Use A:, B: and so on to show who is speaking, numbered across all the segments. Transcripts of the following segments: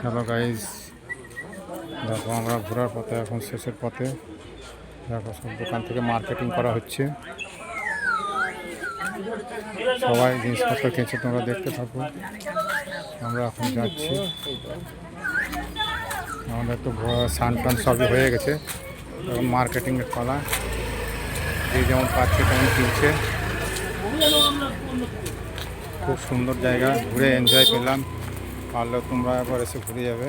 A: Hello guys, দেখো আমরা ঘোরার পথে এখন শেষের পথে। দেখো সব দোকান থেকে মার্কেটিং করা হচ্ছে, সবাই জিনিসপত্র কিনছে, তোমরা দেখতে থাকো। আমরা এখন যাচ্ছি, আমাদের তো স্নান টান সবই হয়ে গেছে, এখন মার্কেটিংয়ের পালা। যে যেমন পাচ্ছে তেমন কিনছে। খুব সুন্দর জায়গা, ঘুরে এনজয় পেলাম। পারলেও তোমরা একবার এসে ঘুরে যাবে।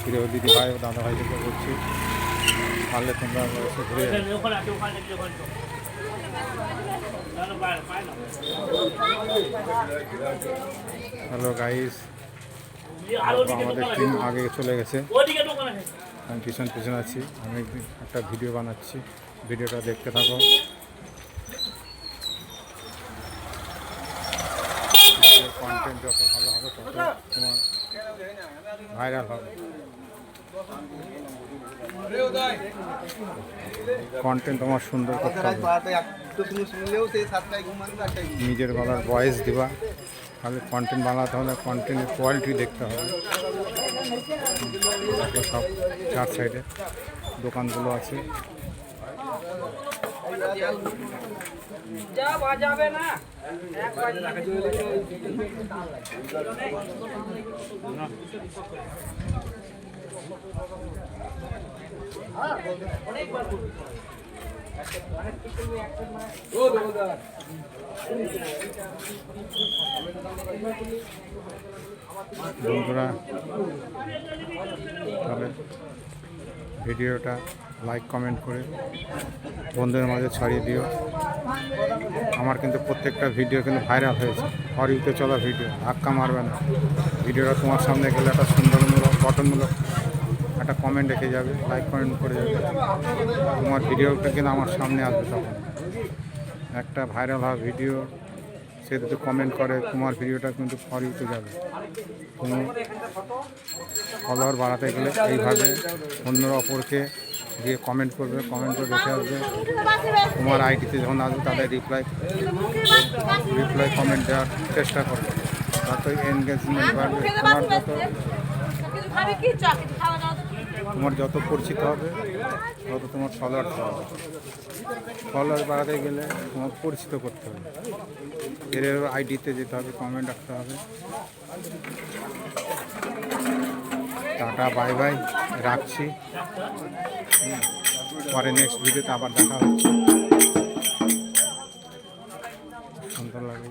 A: প্রিয় দিদি ভাই ও দাদা ভাইদেরকে বলছি, পারলে তোমরা একবার এসে ঘুরে যাবে। হ্যালো গাইস, আমাদের টিম আগে চলে গেছে, আমি পিছন আছি। আমি একটা ভিডিও বানাচ্ছি, ভিডিওটা দেখতে থাকো। কন্টেন্ট যত ভালো হবে তত তোমার ভাইরাল হবে। কন্টেন্ট তোমার সুন্দর করতে হবে, নিজের গলার ভয়েস দিবা। তাহলে কন্টেন্ট বানাতে হলে কন্টেন্টের কোয়ালিটি দেখতে হবে। সব চার সাইডে দোকানগুলো আছে। বন্ধুরা, তাহলে ভিডিওটা লাইক কমেন্ট করে বন্ধুদের মাঝে ছড়িয়ে দিও। আমার কিন্তু প্রত্যেকটা ভিডিও কিন্তু ভাইরাল হয়েছে, হরিতে চলা ভিডিও। ধাক্কা মারবে না, ভিডিওটা তোমার সামনে গেলে একটা সুন্দরমূলক গঠনমূলক একটা কমেন্ট রেখে যাবে, লাইক কমেন্ট করে যাবে। তোমার ভিডিওটা কিন্তু আমার সামনে আসবে। তখন একটা ভাইরাল হওয়া ভিডিও সে যদি কমেন্ট করে, তোমার ভিডিওটা কিন্তু ফরিতে যাবে। তুমি ফলোয়ার বাড়াতে গেলে এইভাবে অন্যরা অপরকে দিয়ে কমেন্ট করবে, কমেন্ট করে দেখে আসবে। তোমার আইডিতে যখন আসবে তাদের রিপ্লাই কমেন্ট দেওয়ার চেষ্টা করবে, যতই এনগেজমেন্ট বাড়বে। তোমার যত পরিচিত হবে তত তোমার ফলোয়ার বাড়াতে গেলে তোমার পরিচিত করতে হবে। এর আইডিতে যেতে হবে, কমেন্ট রাখতে হবে। টাটা, বাই বাই, রাখছি। পরে নেক্সট ভিডিওতে আবার দেখা হচ্ছে। সুন্দর লাগে।